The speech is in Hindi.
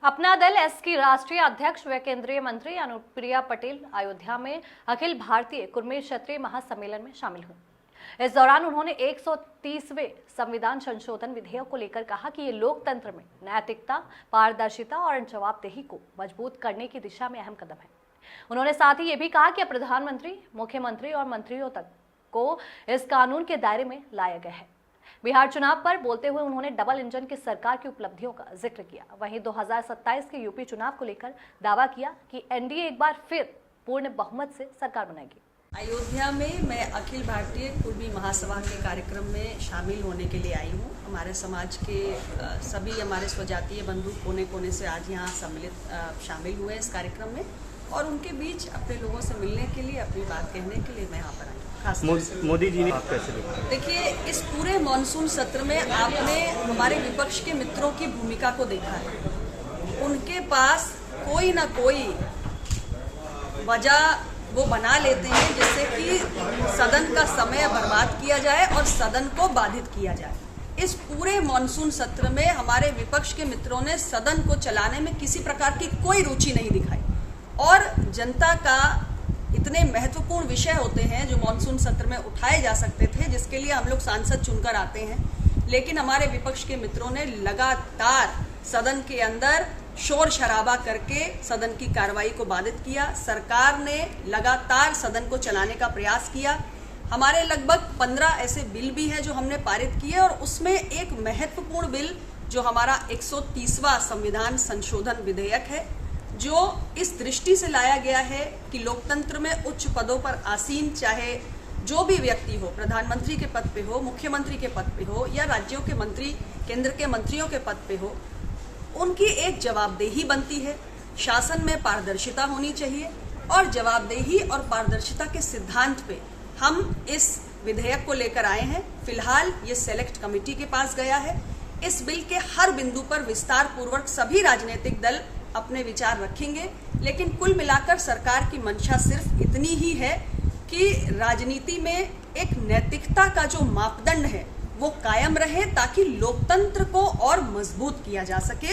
अपना दल एस की राष्ट्रीय अध्यक्ष व केंद्रीय मंत्री अनुप्रिया पटेल अयोध्या में अखिल भारतीय कुर्मी क्षत्रिय महासम्मेलन में शामिल हुई। इस दौरान उन्होंने 130वें संविधान संशोधन विधेयक को लेकर कहा कि ये लोकतंत्र में नैतिकता, पारदर्शिता और जवाबदेही को मजबूत करने की दिशा में अहम कदम है। उन्होंने साथ ही ये भी कहा कि प्रधानमंत्री, मुख्यमंत्री और मंत्रियों तक को इस कानून के दायरे में लाया गया है। बिहार चुनाव पर बोलते हुए उन्होंने डबल इंजन की सरकार की उपलब्धियों का जिक्र किया। वहीं 2027 के यूपी चुनाव को लेकर दावा किया कि एनडीए एक बार फिर पूर्ण बहुमत से सरकार बनाएगी। अयोध्या में मैं अखिल भारतीय कुर्मी महासभा के कार्यक्रम में शामिल होने के लिए आई हूँ। हमारे समाज के सभी हमारे स्वजातीय बंधु कोने कोने से आज यहाँ शामिल हुए इस कार्यक्रम में और उनके बीच अपने लोगों से मिलने के लिए, अपनी बात कहने के लिए मैं यहाँ पर आई। मोदी जी ने आप कैसे देखिए, इस पूरे मॉनसून सत्र में आपने हमारे विपक्ष के मित्रों की भूमिका को देखा है। उनके पास कोई ना कोई वजह वो बना लेते हैं जिससे कि सदन का समय बर्बाद किया जाए और सदन को बाधित किया जाए। इस पूरे मॉनसून सत्र में हमारे विपक्ष के मित्रों ने सदन को चलाने में किसी प्रकार की कोई रुचि नहीं दिखाई और जनता का इतने महत्वपूर्ण विषय होते हैं जो मॉनसून सत्र में उठाए जा सकते थे, जिसके लिए हम लोग सांसद चुनकर आते हैं, लेकिन हमारे विपक्ष के मित्रों ने लगातार सदन के अंदर शोर शराबा करके सदन की कार्रवाई को बाधित किया। सरकार ने लगातार सदन को चलाने का प्रयास किया। हमारे लगभग 15 ऐसे बिल भी हैं जो हमने पारित किए और उसमें एक महत्वपूर्ण बिल जो हमारा 130वां संविधान संशोधन विधेयक है, जो इस दृष्टि से लाया गया है कि लोकतंत्र में उच्च पदों पर आसीन चाहे जो भी व्यक्ति हो, प्रधानमंत्री के पद पे हो, मुख्यमंत्री के पद पे हो या राज्यों के मंत्री, केंद्र के मंत्रियों के पद पे हो, उनकी एक जवाबदेही बनती है। शासन में पारदर्शिता होनी चाहिए और जवाबदेही और पारदर्शिता के सिद्धांत पे हम इस विधेयक को लेकर आए हैं। फिलहाल ये सेलेक्ट कमेटी के पास गया है। इस बिल के हर बिंदु पर विस्तार पूर्वक सभी राजनीतिक दल अपने विचार रखेंगे, लेकिन कुल मिलाकर सरकार की मंशा सिर्फ इतनी ही है कि राजनीति में एक नैतिकता का जो मापदंड है वो कायम रहे ताकि लोकतंत्र को और मजबूत किया जा सके